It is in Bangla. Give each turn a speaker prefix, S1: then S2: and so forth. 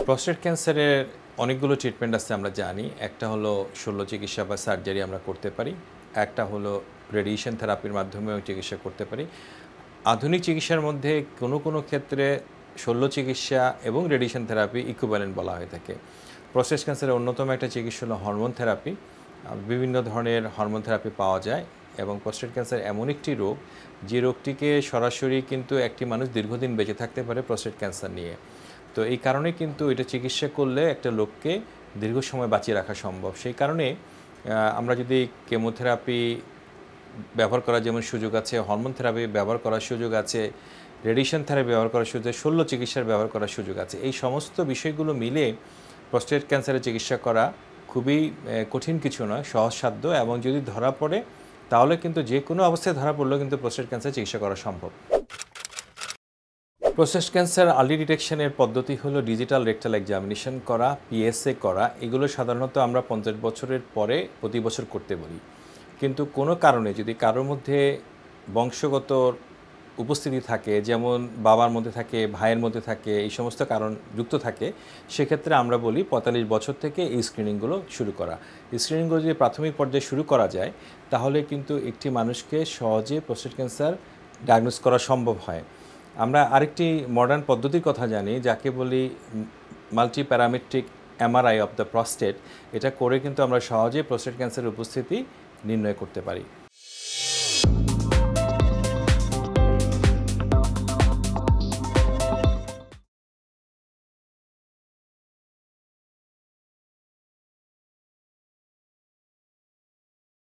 S1: প্রস্টেট ক্যান্সারের অনেকগুলো ট্রিটমেন্ট আছে আমরা জানি। একটা হলো শল্য চিকিৎসা বা সার্জারি আমরা করতে পারি। একটা হলো রেডিয়েশন থেরাপির মাধ্যমেও চিকিৎসা করতে পারি। আধুনিক চিকিৎসার মধ্যে কোনো ক্ষেত্রে শল্য চিকিৎসা এবং রেডিয়েশন থেরাপি ইকুইভ্যালেন্ট বলা হয়ে থাকে। প্রস্টেট ক্যান্সারের অন্যতম একটা চিকিৎসা হলো হরমোন থেরাপি। বিভিন্ন ধরনের হরমোন থেরাপি পাওয়া যায় এবং প্রস্টেট ক্যান্সার এমন একটি রোগ, যে রোগটিকে সরাসরি কিন্তু একটি মানুষ দীর্ঘদিন বেঁচে থাকতে পারে প্রস্টেট ক্যান্সার নিয়ে। তো এই কারণে কিন্তু এটা চিকিৎসা করলে একটা লোককে দীর্ঘ সময় বাঁচিয়ে রাখা সম্ভব। সেই কারণে আমরা যদি কেমোথেরাপি ব্যবহার করার যেমন সুযোগ আছে, হরমোন থেরাপি ব্যবহার করার সুযোগ আছে, রেডিয়েশন থেরাপি ব্যবহার করার সুযোগ, শল্য চিকিৎসার ব্যবহার করার সুযোগ আছে। এই সমস্ত বিষয়গুলো মিলে প্রস্টেট ক্যান্সারের চিকিৎসা করা খুবই কঠিন কিছু নয়, সহজসাধ্য, এবং যদি ধরা পড়ে তাহলে কিন্তু যে কোনো অবস্থায় ধরা পড়লেও কিন্তু প্রস্টেট ক্যান্সার চিকিৎসা করা সম্ভব। প্রস্টেট ক্যান্সার আর্লি ডিটেকশনের পদ্ধতি হলো ডিজিটাল রেকটাল এক্সামিনেশন করা, পিএসএ করা। এগুলো সাধারণত আমরা 50 বছরের পরে প্রতি বছর করতে বলি। কিন্তু কোনো কারণে যদি কারোর মধ্যে বংশগত উপস্থিতি থাকে, যেমন বাবার মধ্যে থাকে, ভাইয়ের মধ্যে থাকে, এই সমস্ত কারণ যুক্ত থাকে, সেক্ষেত্রে আমরা বলি 45 বছর থেকে এই স্ক্রিনিংগুলো শুরু করা। স্ক্রিনিংগুলো যদি প্রাথমিক পর্যায়ে শুরু করা যায় তাহলে কিন্তু একটি মানুষকে সহজে প্রস্টেট ক্যান্সার ডায়াগনোস করা সম্ভব হয়। আমরা আরেকটি মডার্ন পদ্ধতির কথা জানি, যাকে বলি multi parametric MRI of the prostate. এটা করে কিন্তু আমরা সহজেই প্রস্টেট ক্যান্সারের উপস্থিতি নির্ণয় করতে পারি।